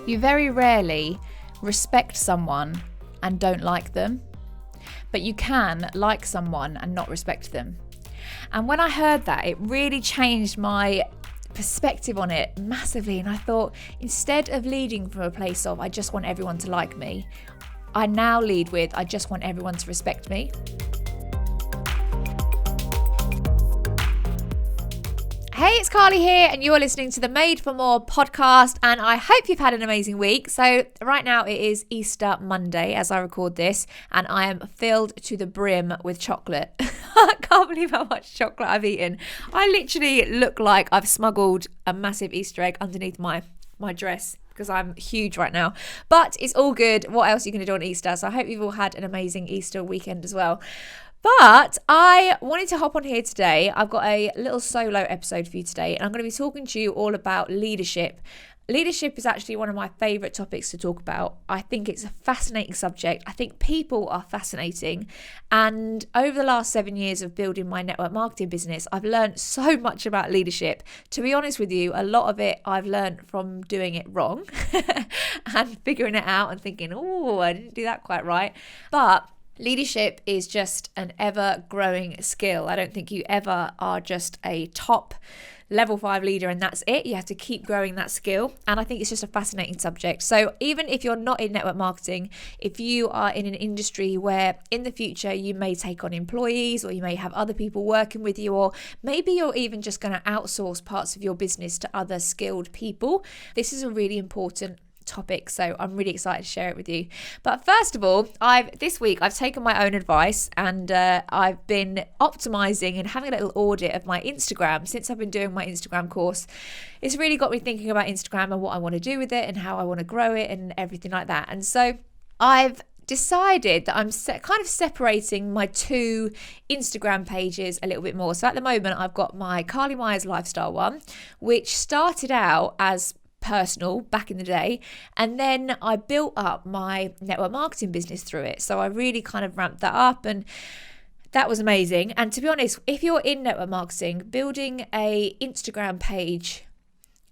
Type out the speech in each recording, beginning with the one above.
You very rarely respect someone and don't like them, but you can like someone and not respect them. And when I heard that, it really changed my perspective on it massively. And I thought, instead of leading from a place of I just want everyone to like me, I now lead with I just want everyone to respect me. Hey, it's Carly here, and you're listening to the Made for More podcast, and I hope you've had an amazing week. So right now it is Easter Monday as I record this, and I am filled to the brim with chocolate. I can't believe how much chocolate I've eaten. I literally look like I've smuggled a massive Easter egg underneath my dress because I'm huge right now. But it's all good. What else are you going to do on Easter? So I hope you've all had an amazing Easter weekend as well. But I wanted to hop on here today. I've got a little solo episode for you today, and I'm going to be talking to you all about leadership. Leadership is actually one of my favourite topics to talk about. I think it's a fascinating subject. I think people are fascinating. And over the last 7 years of building my network marketing business, I've learned so much about leadership. To be honest with you, a lot of it I've learned from doing it wrong and figuring it out and thinking, oh, I didn't do that quite right. But leadership is just an ever-growing skill. I don't think you ever are just a top level 5 leader and that's it. You have to keep growing that skill. And I think it's just a fascinating subject. So even if you're not in network marketing, if you are in an industry where in the future you may take on employees, or you may have other people working with you, or maybe you're even just going to outsource parts of your business to other skilled people, this is a really important topic, so I'm really excited to share it with you. But first of all, this week I've taken my own advice, and I've been optimizing and having a little audit of my Instagram since I've been doing my Instagram course. It's really got me thinking about Instagram and what I want to do with it and how I want to grow it and everything like that. And so I've decided that I'm kind of separating my two Instagram pages a little bit more. So at the moment I've got my Carly Myers lifestyle one, which started out as personal back in the day, and then I built up my network marketing business through it. So I really kind of ramped that up, and that was amazing. And to be honest, if you're in network marketing, building a Instagram page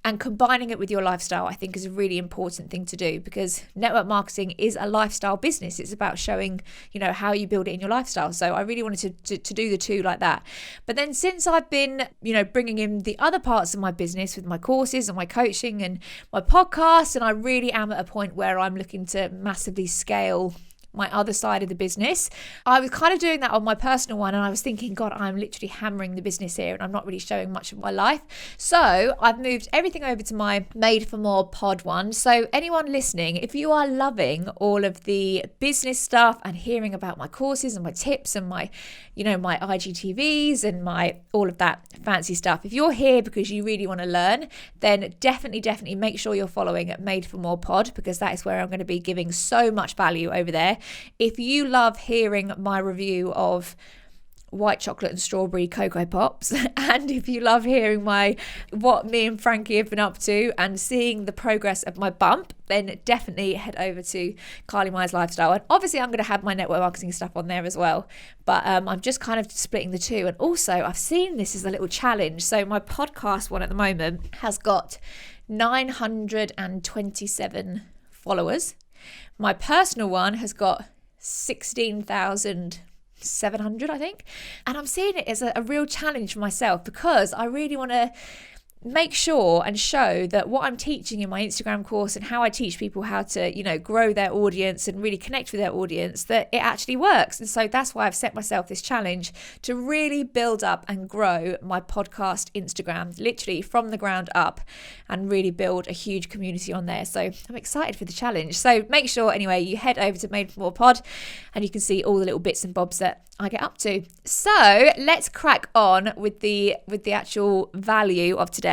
and combining it with your lifestyle, I think is a really important thing to do, because network marketing is a lifestyle business. It's about showing, how you build it in your lifestyle. So I really wanted to do the two like that. But then since I've been, bringing in the other parts of my business with my courses and my coaching and my podcast, and I really am at a point where I'm looking to massively scale my other side of the business. I was kind of doing that on my personal one, and I was thinking, God, I'm literally hammering the business here and I'm not really showing much of my life. So I've moved everything over to my Made for More pod one. So anyone listening, if you are loving all of the business stuff and hearing about my courses and my tips and my IGTVs and my all of that fancy stuff, if you're here because you really want to learn, then definitely make sure you're following at Made for More pod, because that is where I'm going to be giving so much value over there. If you love hearing my review of white chocolate and strawberry Cocoa Pops, and if you love hearing what me and Frankie have been up to and seeing the progress of my bump, then definitely head over to Carly Myers Lifestyle. And obviously I'm going to have my network marketing stuff on there as well, but I'm just kind of splitting the two. And also I've seen this as a little challenge. So my podcast one at the moment has got 927 followers. My personal one has got 16,700, I think. And I'm seeing it as a real challenge for myself, because I really want to make sure and show that what I'm teaching in my Instagram course and how I teach people how to, grow their audience and really connect with their audience, that it actually works. And so that's why I've set myself this challenge to really build up and grow my podcast Instagram, literally from the ground up, and really build a huge community on there. So I'm excited for the challenge. So make sure anyway, you head over to Made for More pod, and you can see all the little bits and bobs that I get up to. So let's crack on with the actual value of today.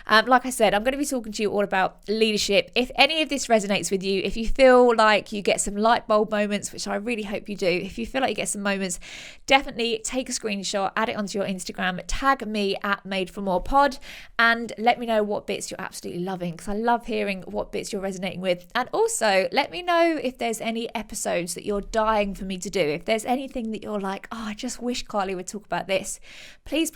Like I said, I'm going to be talking to you all about leadership. If any of this resonates with you, if you feel like you get some light bulb moments, which I really hope you do, if you feel like you get some moments, definitely take a screenshot, add it onto your Instagram, tag me at Made for More pod, and let me know what bits you're absolutely loving, because I love hearing what bits you're resonating with. And also let me know if there's any episodes that you're dying for me to do. If there's anything that you're like, oh, I just wish Carly would talk about this, please,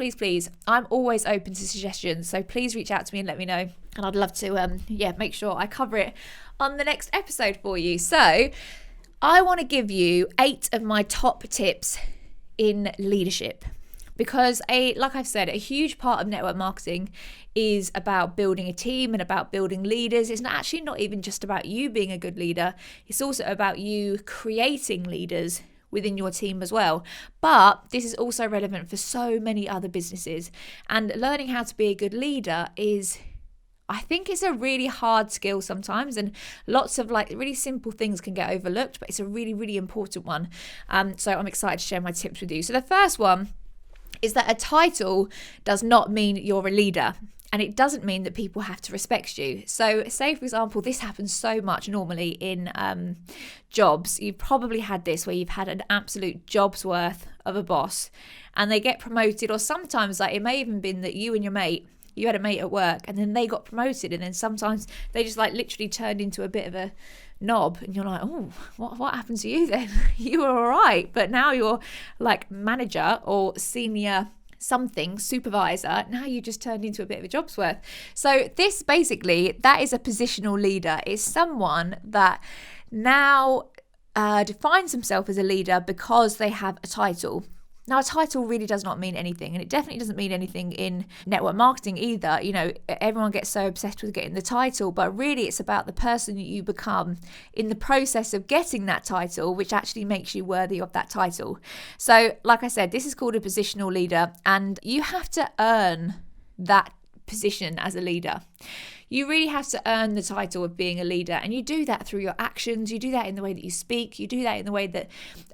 I'm always open to suggestions. So please reach out to me and let me know. And I'd love to, make sure I cover it on the next episode for you. So I want to give you 8 of my top tips in leadership. Because like I've said, a huge part of network marketing is about building a team and about building leaders. It's actually not even just about you being a good leader. It's also about you creating leaders within your team as well. But this is also relevant for so many other businesses. And learning how to be a good leader I think it's a really hard skill sometimes, and lots of really simple things can get overlooked, but it's a really, really important one. So I'm excited to share my tips with you. So the first one is that a title does not mean you're a leader, and it doesn't mean that people have to respect you. So say, for example, this happens so much normally in jobs. You've probably had this where you've had an absolute job's worth of a boss and they get promoted, or sometimes it may even been that you had a mate at work and then they got promoted, and then sometimes they just literally turned into a bit of a knob, and you're like, oh, what happened to you then? You were all right, but now you're manager or senior something, supervisor, now you just turned into a bit of a job's worth. So this basically, that is a positional leader. It's someone that now defines themselves as a leader because they have a title. Now, a title really does not mean anything, and it definitely doesn't mean anything in network marketing either. Everyone gets so obsessed with getting the title, but really it's about the person that you become in the process of getting that title, which actually makes you worthy of that title. So, like I said, this is called a positional leader, and you have to earn that position as a leader. You really have to earn the title of being a leader, and you do that through your actions. You do that in the way that you speak. You do that in the way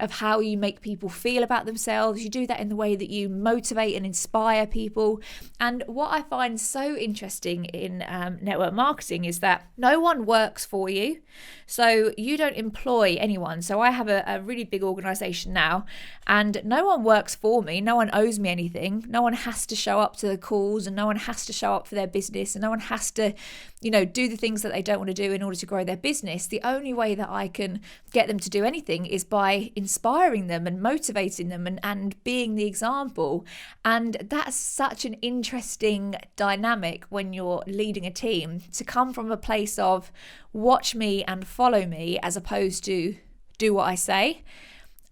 of how you make people feel about themselves. You do that in the way that you motivate and inspire people. And what I find so interesting in network marketing is that no one works for you. So you don't employ anyone. So I have a really big organization now, and no one works for me. No one owes me anything. No one has to show up to the calls, and no one has to show up for their business, and no one has to do the things that they don't want to do in order to grow their business. The only way that I can get them to do anything is by inspiring them and motivating them and being the example. And that's such an interesting dynamic when you're leading a team, to come from a place of watch me and follow me as opposed to do what I say.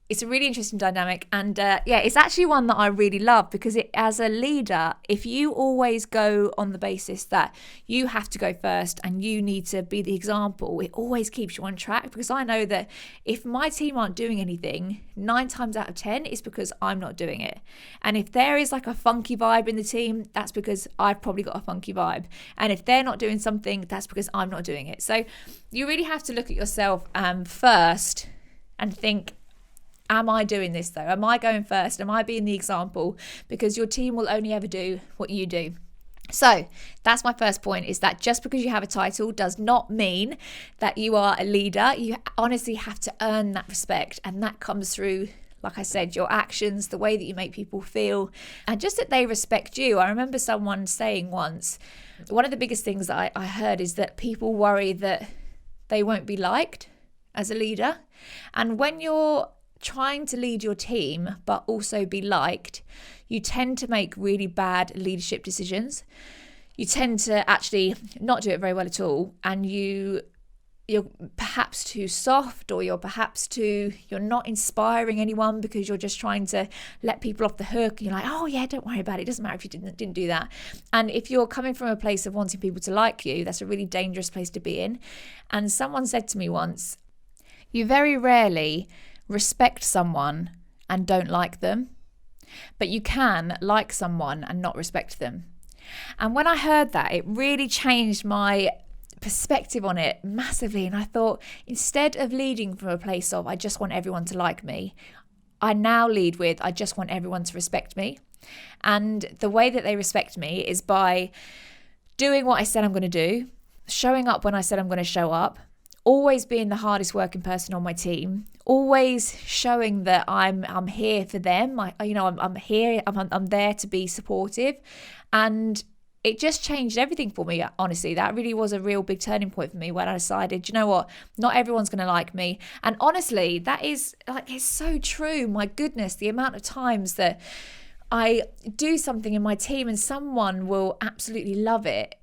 It's a really interesting dynamic, and it's actually one that I really love, because as a leader, if you always go on the basis that you have to go first and you need to be the example, it always keeps you on track. Because I know that if my team aren't doing anything, 9 times out of 10 it's because I'm not doing it. And if there is a funky vibe in the team, that's because I've probably got a funky vibe. And if they're not doing something, that's because I'm not doing it. So you really have to look at yourself first and think, am I doing this though? Am I going first? Am I being the example? Because your team will only ever do what you do. So that's my first point, is that just because you have a title does not mean that you are a leader. You honestly have to earn that respect, and that comes through, like I said, your actions, the way that you make people feel, and just that they respect you. I remember someone saying once, one of the biggest things that I heard is that people worry that they won't be liked as a leader. And when you're trying to lead your team but also be liked, you tend to make really bad leadership decisions. You tend to actually not do it very well at all, and you're perhaps too soft, or you're not inspiring anyone because you're just trying to let people off the hook. You're like, oh yeah, don't worry about it. It doesn't matter if you didn't do that. And if you're coming from a place of wanting people to like you, that's a really dangerous place to be in. And someone said to me once, you very rarely respect someone and don't like them, but you can like someone and not respect them. And when I heard that, it really changed my perspective on it massively. And I thought, instead of leading from a place of I just want everyone to like me, I now lead with I just want everyone to respect me. And the way that they respect me is by doing what I said I'm going to do, showing up when I said I'm going to show up, always being the hardest working person on my team, always showing that I'm here for them. I'm here. I'm there to be supportive, and it just changed everything for me. Honestly, that really was a real big turning point for me when I decided, you know what, not everyone's going to like me. And honestly, that is it's so true. My goodness, the amount of times that I do something in my team and someone will absolutely love it,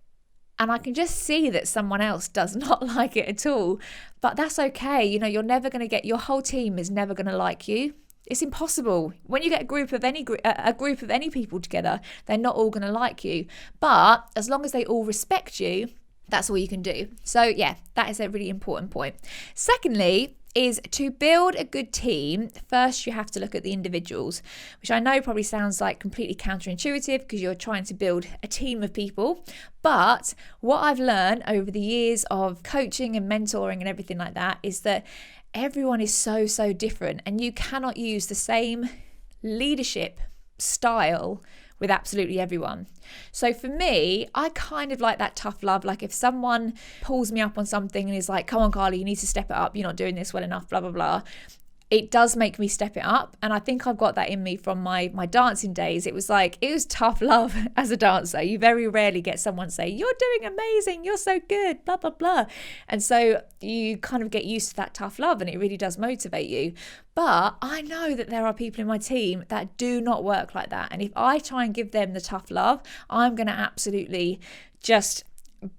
and I can just see that someone else does not like it at all. But that's okay. You're never going to get, your whole team is never going to like you. It's impossible. When you get a group of any people together, they're not all going to like you. But as long as they all respect you, that's all you can do. So yeah, that is a really important point. Secondly, is to build a good team, first you have to look at the individuals, which I know probably sounds like completely counterintuitive because you're trying to build a team of people. But what I've learned over the years of coaching and mentoring and everything like that is that everyone is so different, and you cannot use the same leadership style with absolutely everyone. So for me, I kind of like that tough love. Like if someone pulls me up on something and is like, come on, Carly, you need to step it up. You're not doing this well enough, blah, blah, blah. It does make me step it up. And I think I've got that in me from my dancing days. It was tough love as a dancer. You very rarely get someone say, you're doing amazing, you're so good, blah, blah, blah. And so you kind of get used to that tough love, and it really does motivate you. But I know that there are people in my team that do not work like that. And if I try and give them the tough love, I'm going to absolutely just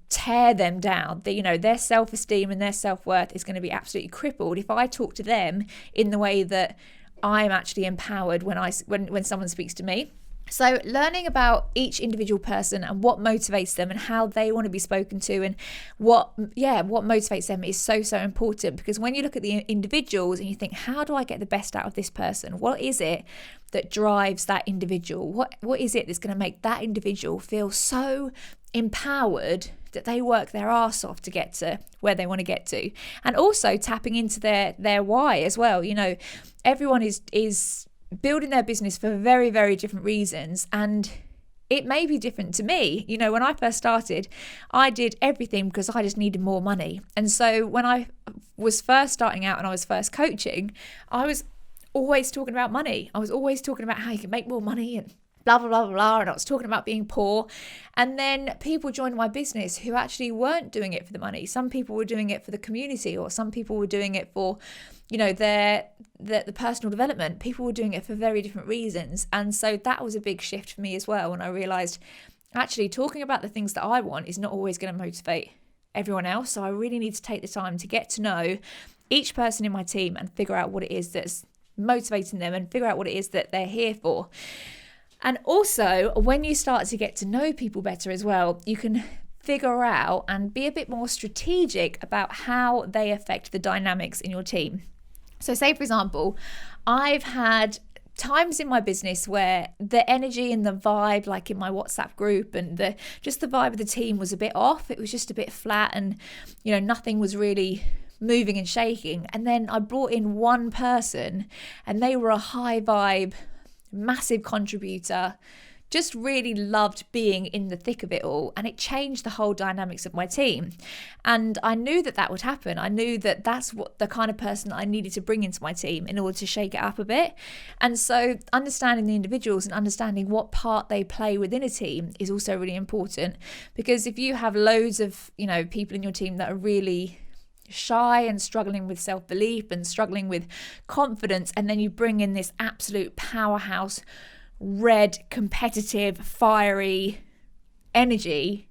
tear them down. Their self-esteem and their self-worth is going to be absolutely crippled if I talk to them in the way that I'm actually empowered when someone speaks to me. So learning about each individual person and what motivates them and how they want to be spoken to and what motivates them is so important, because when you look at the individuals and you think, how do I get the best out of this person? What is it that drives that individual? What is it that's going to make that individual feel so empowered that they work their arse off to get to where they want to get to? And also tapping into their why as well. Everyone is building their business for very, very different reasons, and it may be different to me. When I first started, I did everything because I just needed more money. And so when I was first starting out and I was first coaching, I was always talking about money. I was always talking about how you can make more money and blah, blah, blah, blah. And I was talking about being poor. And then people joined my business who actually weren't doing it for the money. Some people were doing it for the community, or some people were doing it for, the personal development. People were doing it for very different reasons. And so that was a big shift for me as well, when I realized actually talking about the things that I want is not always going to motivate everyone else. So I really need to take the time to get to know each person in my team and figure out what it is that's motivating them and figure out what it is that they're here for. And also, when you start to get to know people better as well, you can figure out and be a bit more strategic about how they affect the dynamics in your team. So say, for example, I've had times in my business where the energy and the vibe, like in my WhatsApp group, and the vibe of the team was a bit off. It was just a bit flat, and nothing was really moving and shaking. And then I brought in one person, and they were a high vibe, massive contributor, just really loved being in the thick of it all, and it changed the whole dynamics of my team. And I knew that would happen. I knew that that's what the kind of person I needed to bring into my team in order to shake it up a bit. And so understanding the individuals and understanding what part they play within a team is also really important, because if you have loads of people in your team that are really shy and struggling with self-belief and struggling with confidence, and then you bring in this absolute powerhouse, red, competitive, fiery energy,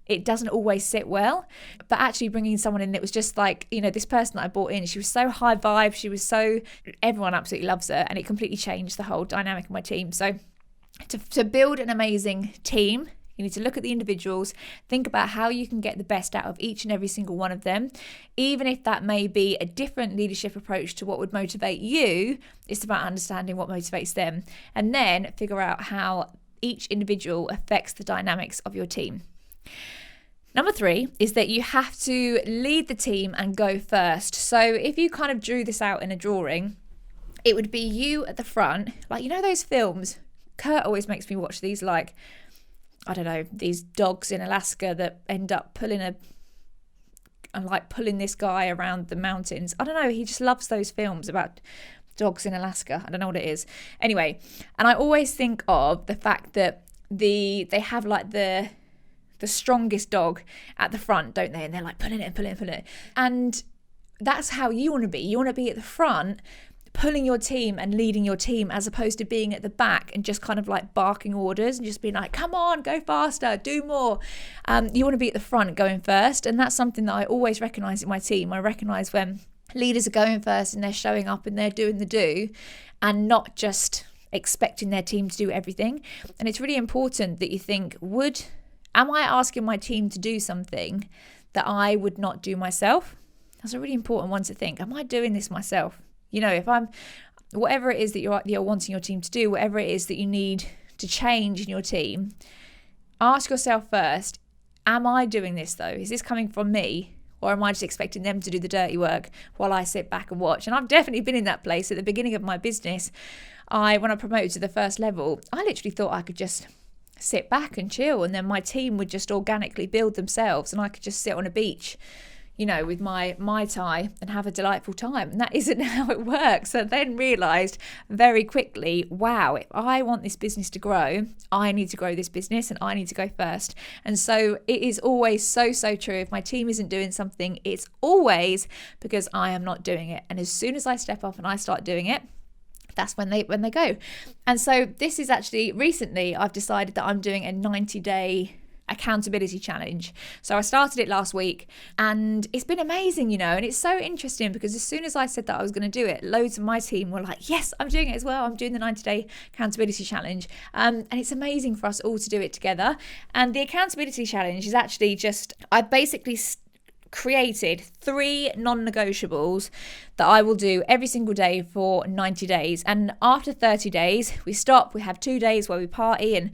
it doesn't always sit well. But actually bringing someone in that was just like, this person that I brought in, she was so high vibe, everyone absolutely loves her, and it completely changed the whole dynamic of my team. So to build an amazing team, you need to look at the individuals, think about how you can get the best out of each and every single one of them. Even if that may be a different leadership approach to what would motivate you, it's about understanding what motivates them, and then figure out how each individual affects the dynamics of your team. Number 3 is that you have to lead the team and go first. So if you kind of drew this out in a drawing, it would be you at the front. Like, those films, Kurt always makes me watch these, like, I don't know, these dogs in Alaska that end up pulling this guy around the mountains. I don't know, he just loves those films about dogs in Alaska. I don't know what it is. Anyway, and I always think of the fact that they have like the strongest dog at the front, don't they? And they're like pulling it. And that's how you want to be. You want to be at the front, pulling your team and leading your team, as opposed to being at the back and just kind of like barking orders and just being like, come on, go faster, do more. You want to be at the front going first. And that's something that I always recognize in my team. I recognize when leaders are going first and they're showing up and they're doing the do and not just expecting their team to do everything. And it's really important that you think, am I asking my team to do something that I would not do myself? That's a really important one to think. Am I doing this myself? If whatever it is that you're wanting your team to do, whatever it is that you need to change in your team, ask yourself first, am I doing this though? Is this coming from me? Or am I just expecting them to do the dirty work while I sit back and watch? And I've definitely been in that place at the beginning of my business. When I promoted to the first level, I literally thought I could just sit back and chill, and then my team would just organically build themselves and I could just sit on a beach, with my Mai Tai and have a delightful time. And that isn't how it works. So I then realised very quickly, wow, if I want this business to grow, I need to grow this business and I need to go first. And so it is always so true. If my team isn't doing something, it's always because I am not doing it. And as soon as I step up and I start doing it, that's when they go. And so this is actually recently I've decided that I'm doing a 90-day accountability challenge. So I started it last week and it's been amazing, and it's so interesting because as soon as I said that I was going to do it, loads of my team were like, yes, I'm doing it as well. I'm doing the 90-day accountability challenge. And it's amazing for us all to do it together. And the accountability challenge is actually I basically created 3 non-negotiables that I will do every single day for 90 days. And after 30 days, we stop. We have 2 days where we party and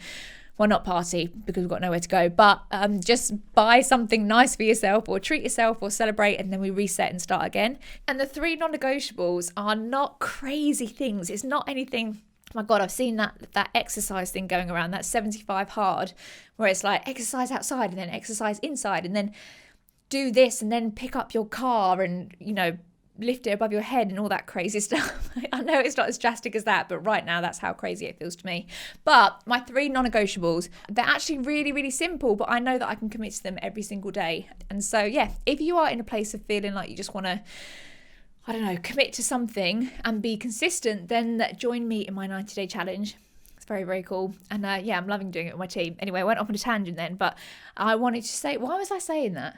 not party because we've got nowhere to go, but just buy something nice for yourself or treat yourself or celebrate, and then we reset and start again. And the 3 non-negotiables are not crazy things. It's not anything, oh my God, I've seen that exercise thing going around, that 75 hard, where it's like exercise outside and then exercise inside and then do this and then pick up your car and, lift it above your head and all that crazy stuff. I know it's not as drastic as that, but right now that's how crazy it feels to me. But my 3 non-negotiables, they're actually really, really simple, but I know that I can commit to them every single day. And so, yeah, if you are in a place of feeling like you just want to, commit to something and be consistent, then join me in my 90-day challenge. It's very, very cool. And I'm loving doing it with my team. Anyway, I went off on a tangent then, but I wanted to say, why was I saying that?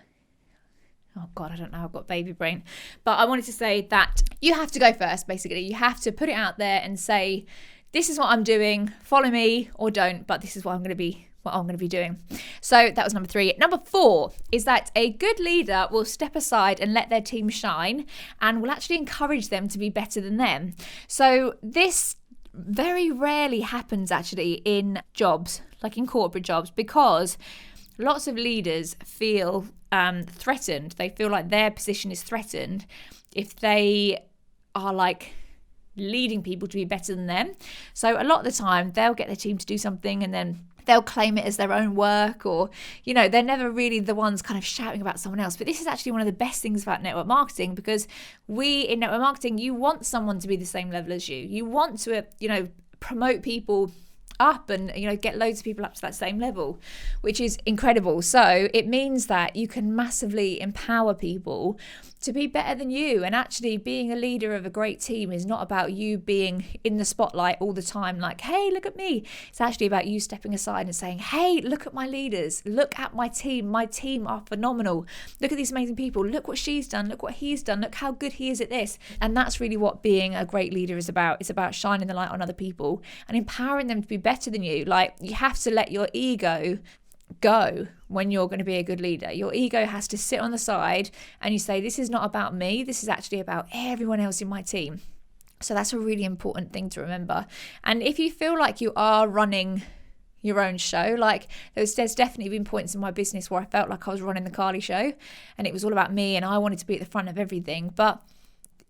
Oh God, I don't know. I've got baby brain. But I wanted to say that you have to go first, basically. You have to put it out there and say, this is what I'm doing. Follow me or don't, but this is what I'm going to be doing. So that was number 3. Number 4 is that a good leader will step aside and let their team shine and will actually encourage them to be better than them. So this very rarely happens actually in jobs, like in corporate jobs, because lots of leaders feel threatened. They feel like their position is threatened if they are like leading people to be better than them. So a lot of the time they'll get their team to do something and then they'll claim it as their own work, or, they're never really the ones kind of shouting about someone else. But this is actually one of the best things about network marketing, because in network marketing, you want someone to be the same level as you. You want to, promote people up and get loads of people up to that same level, which is incredible. So it means that you can massively empower people to be better than you. And actually being a leader of a great team is not about you being in the spotlight all the time, like, hey, look at me. It's actually about you stepping aside and saying, hey, look at my leaders, look at my team are phenomenal, look at these amazing people, look what she's done, look what he's done, look how good he is at this. And that's really what being a great leader is about. It's about shining the light on other people and empowering them to be better than you. Like, you have to let your ego go when you're going to be a good leader. Your ego has to sit on the side and you say, this is not about me, this is actually about everyone else in my team. So that's a really important thing to remember. And if you feel like you are running your own show, like there's definitely been points in my business where I felt like I was running the Carly show and it was all about me and I wanted to be at the front of everything, but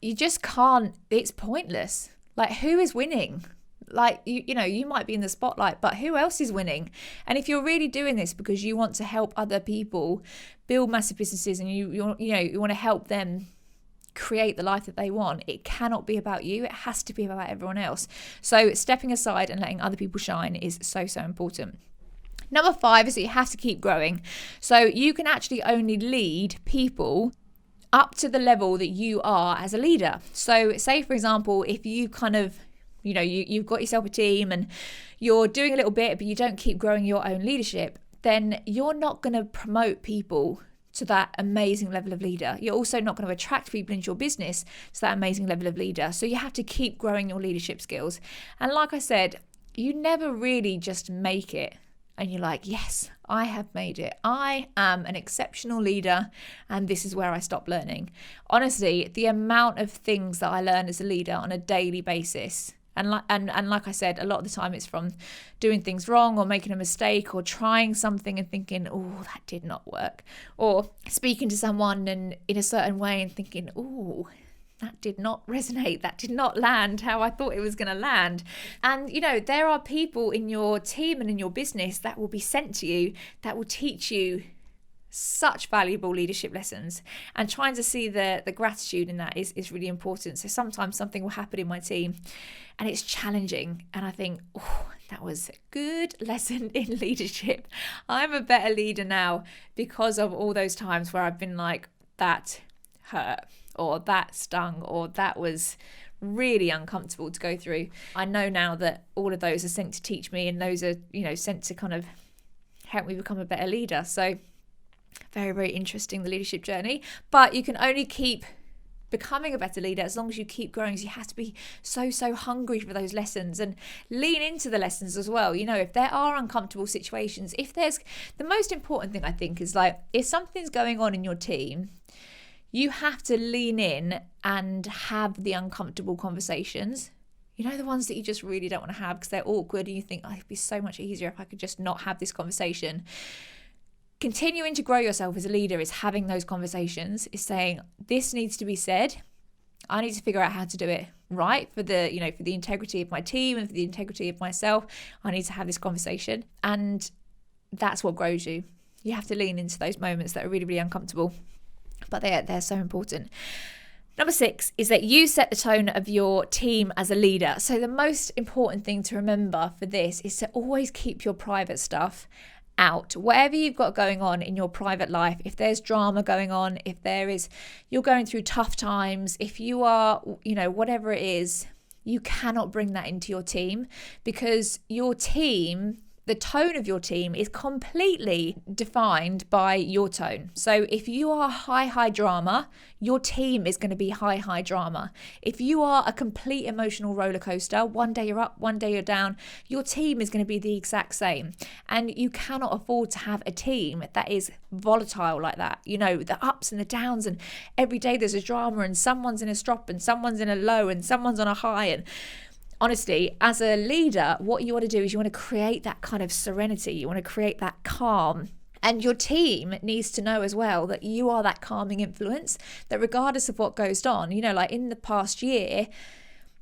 you just can't. It's pointless. Like, who is winning? Like, you might be in the spotlight, but who else is winning? And if you're really doing this because you want to help other people build massive businesses and you want to help them create the life that they want, it cannot be about you. It has to be about everyone else. So stepping aside and letting other people shine is so important. Number 5 is that you have to keep growing. So you can actually only lead people up to the level that you are as a leader. So say, for example, if you kind of, you've got yourself a team and you're doing a little bit, but you don't keep growing your own leadership, then you're not going to promote people to that amazing level of leader. You're also not going to attract people into your business to that amazing level of leader. So you have to keep growing your leadership skills. And like I said, you never really just make it and you're like, yes, I have made it. I am an exceptional leader and this is where I stop learning. Honestly, the amount of things that I learn as a leader on a daily basis, and like I said, a lot of the time it's from doing things wrong or making a mistake or trying something and thinking, oh, that did not work. Or speaking to someone and in a certain way and thinking, oh, that did not resonate. That did not land how I thought it was going to land. And, there are people in your team and in your business that will be sent to you that will teach you such valuable leadership lessons, and trying to see the gratitude in that is really important. So sometimes something will happen in my team and it's challenging and I think, oh, that was a good lesson in leadership. I'm a better leader now because of all those times where I've been like, that hurt or that stung or that was really uncomfortable to go through. I know now that all of those are sent to teach me, and those are, sent to kind of help me become a better leader. So very, very interesting, the leadership journey. But you can only keep becoming a better leader as long as you keep growing. So you have to be so hungry for those lessons and lean into the lessons as well. If there are uncomfortable situations, if there's, the most important thing I think is like, if something's going on in your team, you have to lean in and have the uncomfortable conversations. The ones that you just really don't want to have because they're awkward and you think, oh, it'd be so much easier if I could just not have this conversation. Continuing to grow yourself as a leader is having those conversations, is saying, this needs to be said. I need to figure out how to do it right for the integrity of my team and for the integrity of myself. I need to have this conversation. And that's what grows you. You have to lean into those moments that are really, really uncomfortable, but they're so important. Number 6 is that you set the tone of your team as a leader. So the most important thing to remember for this is to always keep your private stuff out. Whatever you've got going on in your private life, if there's drama going on, if you're going through tough times, if you are, whatever it is, you cannot bring that into your team, because your team, the tone of your team is completely defined by your tone. So if you are high drama, your team is going to be high drama. If you are a complete emotional roller coaster, one day you're up, one day you're down, your team is going to be the exact same. And you cannot afford to have a team that is volatile like that. The ups and the downs, and every day there's a drama and someone's in a strop and someone's in a low and someone's on a high. And honestly, as a leader, what you want to do is you want to create that kind of serenity. You want to create that calm. And your team needs to know as well that you are that calming influence, that regardless of what goes on, like in the past year,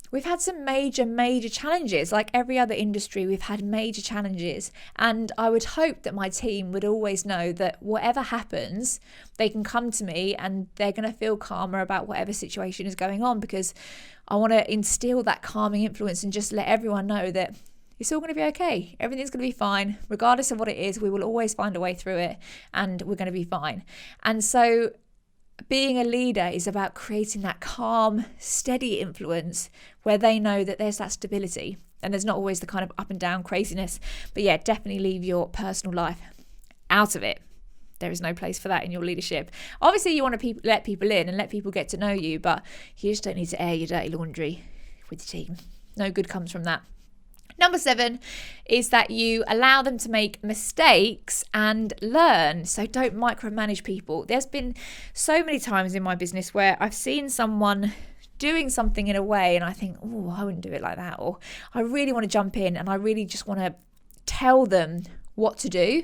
we've had some major challenges. Like every other industry, we've had major challenges. And I would hope that my team would always know that whatever happens, they can come to me and they're going to feel calmer about whatever situation is going on, because I want to instill that calming influence and just let everyone know that it's all going to be okay. Everything's going to be fine. Regardless of what it is, we will always find a way through it and we're going to be fine. And so being a leader is about creating that calm, steady influence where they know that there's that stability and there's not always the kind of up and down craziness. But yeah, definitely leave your personal life out of it. There is no place for that in your leadership. Obviously, you want to let people in and let people get to know you, but you just don't need to air your dirty laundry with the team. No good comes from that. Number 7 is that you allow them to make mistakes and learn. So don't micromanage people. There's been so many times in my business where I've seen someone doing something in a way and I think, oh, I wouldn't do it like that. Or I really want to jump in and I really just want to tell them what to do.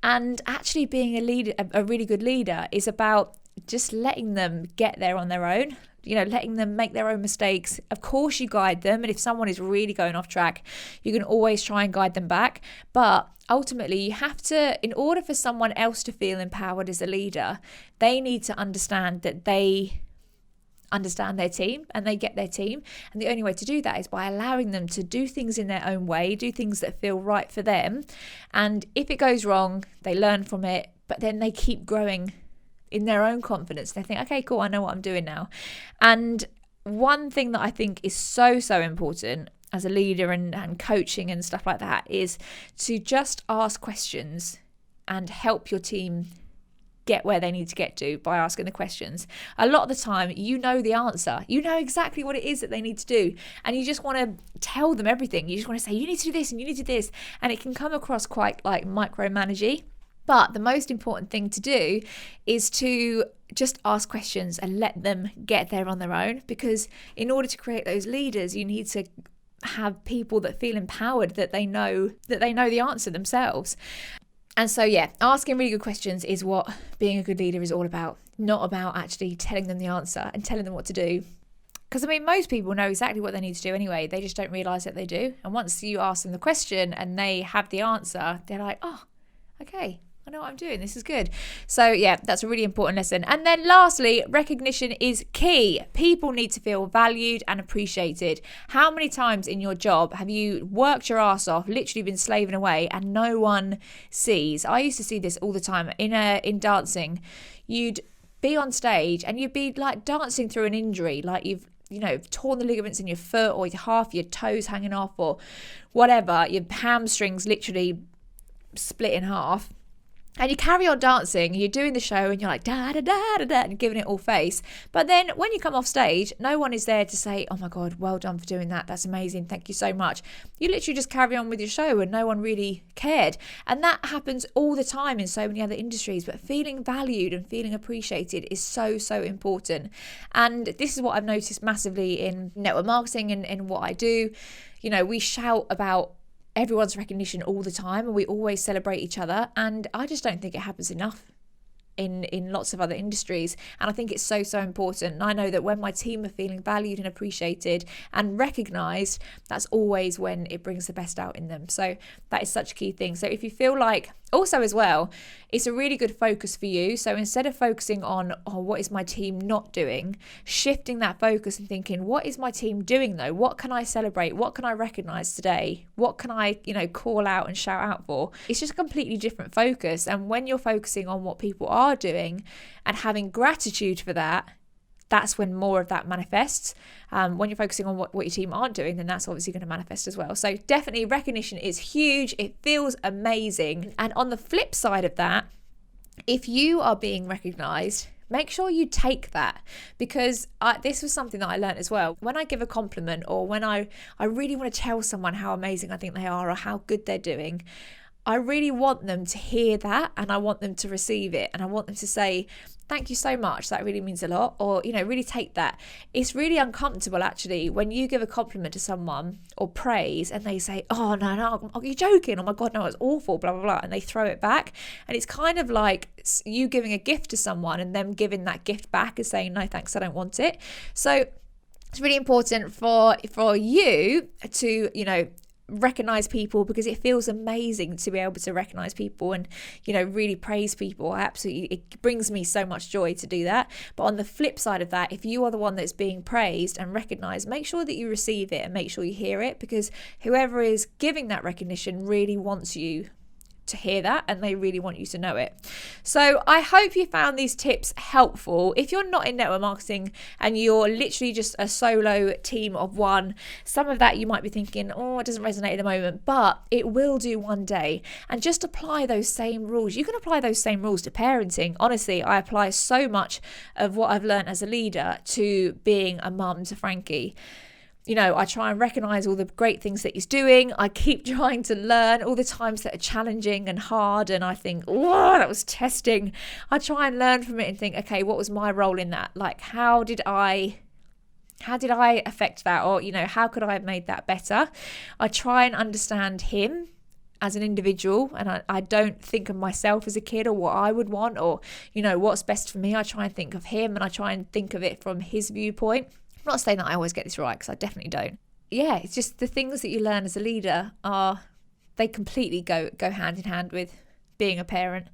And actually being a leader, a really good leader, is about just letting them get there on their own, letting them make their own mistakes. Of course you guide them. And if someone is really going off track, you can always try and guide them back. But ultimately you have to, in order for someone else to feel empowered as a leader, they need to understand that they understand their team and they get their team. And the only way to do that is by allowing them to do things in their own way, do things that feel right for them. And if it goes wrong, they learn from it, but then they keep growing in their own confidence. They think, okay, cool, I know what I'm doing now. And one thing that I think is so, so important as a leader and coaching and stuff like that is to just ask questions and help your team get where they need to get to by asking the questions. A lot of the time, you know the answer. You know exactly what it is that they need to do. And you just want to tell them everything. You just want to say, you need to do this and you need to do this. And it can come across quite like micromanagey. But the most important thing to do is to just ask questions and let them get there on their own. Because in order to create those leaders, you need to have people that feel empowered, that they know the answer themselves. And so, yeah, asking really good questions is what being a good leader is all about, not about actually telling them the answer and telling them what to do. Because, I mean, most people know exactly what they need to do anyway. They just don't realise that they do. And once you ask them the question and they have the answer, they're like, oh, okay, I know what I'm doing. This is good. So, yeah, that's a really important lesson. And then lastly, recognition is key. People need to feel valued and appreciated. How many times in your job have you worked your ass off, literally been slaving away, and no one sees? I used to see this all the time in dancing. You'd be on stage and you'd be like dancing through an injury, like you've torn the ligaments in your foot or half your toes hanging off or whatever, your hamstrings literally split in half. And you carry on dancing, you're doing the show and you're like da da da da da and giving it all face. But then when you come off stage, no one is there to say, oh my God, well done for doing that. That's amazing. Thank you so much. You literally just carry on with your show and no one really cared. And that happens all the time in so many other industries. But feeling valued and feeling appreciated is so, so important. And this is what I've noticed massively in network marketing and what I do. You know, we shout about everyone's recognition all the time and we always celebrate each other, and I just don't think it happens enough in lots of other industries. And I think it's so, so important. And I know that when my team are feeling valued and appreciated and recognized, that's always when it brings the best out in them. So that is such a key thing. So if you feel like, also as well, it's a really good focus for you. So instead of focusing on, oh, what is my team not doing, shifting that focus and thinking, what is my team doing though? What can I celebrate? What can I recognize today? What can I, call out and shout out for? It's just a completely different focus. And when you're focusing on what people are doing and having gratitude for that, that's when more of that manifests. When you're focusing on what your team aren't doing, then that's obviously going to manifest as well. So definitely recognition is huge. It feels amazing. And on the flip side of that, if you are being recognized, make sure you take that, because this was something that I learned as well. When I give a compliment or when I really want to tell someone how amazing I think they are or how good they're doing, I really want them to hear that and I want them to receive it and I want them to say, thank you so much, that really means a lot, or, really take that. It's really uncomfortable actually when you give a compliment to someone or praise and they say, oh, no, are you joking? Oh my God, no, it's awful, blah, blah, blah. And they throw it back. And it's kind of like you giving a gift to someone and them giving that gift back and saying, no, thanks, I don't want it. So it's really important for you to, recognize people, because it feels amazing to be able to recognize people and really praise people. It brings me so much joy to do that. But on the flip side of that, if you are the one that's being praised and recognized, make sure that you receive it and make sure you hear it, because whoever is giving that recognition really wants you to hear that and they really want you to know it. So I hope you found these tips helpful. If you're not in network marketing and you're literally just a solo team of one, some of that you might be thinking, oh, it doesn't resonate at the moment, but it will do one day. And just apply those same rules. You can apply those same rules to parenting. Honestly, I apply so much of what I've learned as a leader to being a mum to Frankie. I try and recognize all the great things that he's doing. I keep trying to learn all the times that are challenging and hard. And I think, oh, that was testing. I try and learn from it and think, okay, what was my role in that? Like, how did I affect that? Or, how could I have made that better? I try and understand him as an individual, and I don't think of myself as a kid or what I would want or, what's best for me. I try and think of him and I try and think of it from his viewpoint. I'm not saying that I always get this right, because I definitely don't. Yeah, it's just the things that you learn as a leader they completely go hand in hand with being a parent.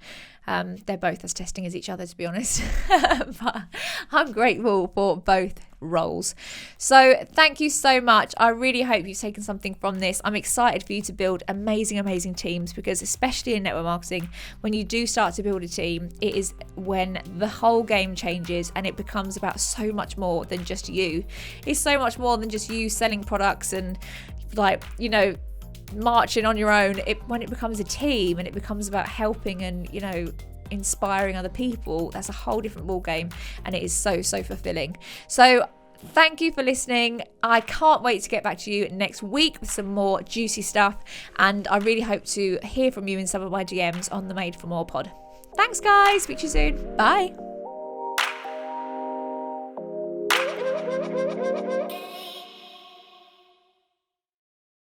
They're both as testing as each other, to be honest. But I'm grateful for both roles. So thank you so much. I really hope you've taken something from this. I'm excited for you to build amazing teams, because especially in network marketing, when you do start to build a team, it is when the whole game changes and it becomes about so much more than just you. It's so much more than just you selling products and marching on your own. When it becomes a team and it becomes about helping and inspiring other people, that's a whole different ball game, and it is so fulfilling. So thank you for listening. I can't wait to get back to you next week with some more juicy stuff, and I really hope to hear from you in some of my DMs on the Made for More pod. Thanks guys, speak to you soon. Bye.